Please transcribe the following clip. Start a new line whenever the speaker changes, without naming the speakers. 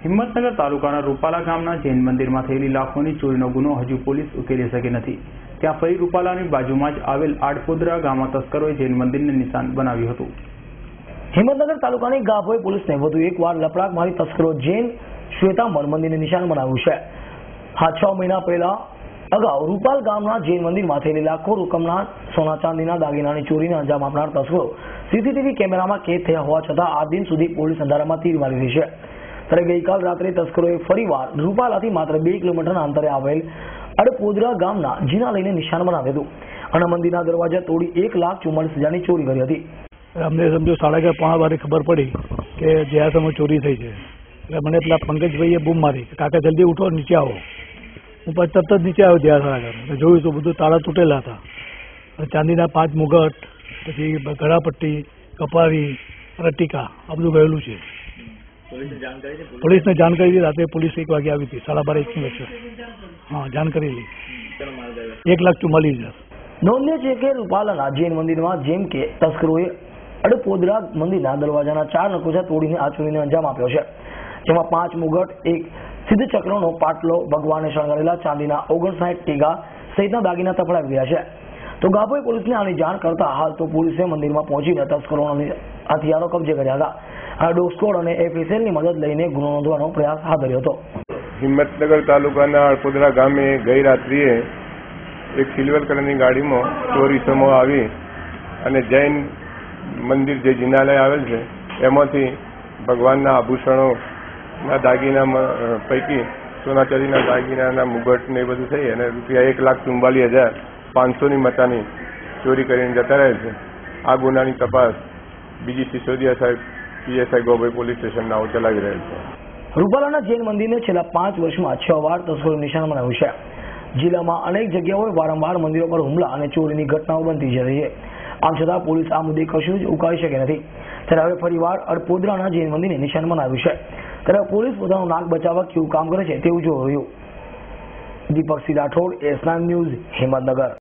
હિંમતનગર તાલુકાના રૂપાલા ગામના જૈન મંદિરમાં થયેલી લાખોની ચોરીનો ગુનો હજુ પોલીસ ઉકેલી શકી નથી। ત્યાં ફરી રૂપાલાની બાજુમાં જ આવેલ આડપોદરા ગામમાં તસ્કરોએ જૈન મંદિરને નિશાન બનાવ્યું હતું।
હિંમતનગર તાલુકાની ગાભોઈ પોલીસને વધુ એકવાર લપડાક મારી તસ્કરો જૈન શ્વેતાંબર મંદિરને નિશાન બનાવ્યું છે। 6 મહિના પહેલા અગાઉ રૂપાલ ગામના જૈન મંદિરમાં થયેલી લાખો રકમના સોના ચાંદીના દાગીનાની ચોરીને અંજામ આપનાર તસ્કરો સીસીટીવી કેમેરામાં કેદ થયા હોવા છતાં આ દિન સુધી પોલીસ અંધારામાં તીર મારી રહી છે। ત્યારે ગઈકાલ રાત્રે તસ્કરોએ ફરીવાર રૂપાલાથી માત્ર 2 કિલોમીટરના અંતરે આવેલ અડપોદરા ગામના જીના લઈને નિશાન બનાવ્યું હતું અને મંદિરના દરવાજા તોડી 1,44,000ની ચોરી કરી હતી।
અમને સમજો 11:30 ખબર પડી કે જ્યાં સમય ચોરી થઈ છે એટલે મને પેલા પંકજભાઈએ બૂમ મારી કે કાકા જલ્દી ઉઠો નીચે આવો। હું પછી તરત જ નીચે આવ્યો જ્યાં 11:30 જોયું તો બધું તાળા તૂટેલા હતા। ચાંદીના 5 મુગટ, પછી ગળાપટ્ટી, કપારી, રટીકા આ બધું ગયેલું છે। પોલીસને જાણ કરી રાત્રે પોલીસ 1 વાગે આવી હતી, 12:30-1ની વચ્ચે। હા, જાણ કરેલી 1,44,000।
નોંધનીય છે કે રૂપાલાના જૈન મંદિરમાં જેમ કે તસ્કરોએ અડપોદરા મંદિરના દરવાજાના 4 નકોજા તોડીને આ ચોરીને અંજામ આપ્યો છે, જેમાં 5 મુગટ, 1 સિદ્ધ ચક્રનો પાટલો, ભગવાનને શણગારેલા ચાંદીના 59 ટીકા સહિતના દાગીના તફડાવી રહ્યા છે। તો ગાભોઈ પોલીસને આની જાણ કરતા હાલ તો પોલીસે મંદિરમાં પહોંચીને તસ્કરોના હથિયારો કબજે કર્યા હતા। આ ડોગ સ્ક્વોડ અને એફએસએલની મદદ લઈને ગુનો નોંધવાનો પ્રયાસ હાથ ધર્યો હતો।
હિંમતનગર તાલુકાના અડપોદરા ગામે ગઈ રાત્રિએ એક સિલ્વર કલરની ગાડીમાં ચોરી સમૂહ આવી અને જૈન મંદિર જે જિનાલય આવેલ છે એમાંથી ભગવાનના આભૂષણોના દાગીના પૈકી સોના ચાંદીના દાગીનાના મુગટ ને એ બધું થઈ અને ₹1,44,500ની મતાની ચોરી કરીને જતા રહે છે। આ ગુનાની તપાસ બીજી સિસોદિયા સાહેબ પીએસઆઈ ગોભાઈ પોલીસ સ્ટેશનના ચલાવી રહેલ છે।
રૂપાલાના જૈન મંદિરને છેલ્લા 5 વર્ષમાં 6 વાર તસ્કરોએ નિશાન બનાવ્યું છે। જિલ્લામાં અનેક જગ્યાઓએ વારંવાર મંદિરો પર હુમલા અને ચોરીની ઘટનાઓ બનતી જઈ રહી છે। આમ છતાં પોલીસ આ મુદ્દે કશું જ ઉકાળી શકે નથી। ત્યારે હવે ફરીવાર અડપોદરાના જૈન મંદિરને નિશાન બનાવ્યું છે। ત્યારે પોલીસ પોતાનું નાક બચાવવા કેવું કામ કરે છે તેવું જોઈ રહ્યું। દીપક સિંહ રાઠોડ, S9 ન્યૂઝ, હિંમતનગર।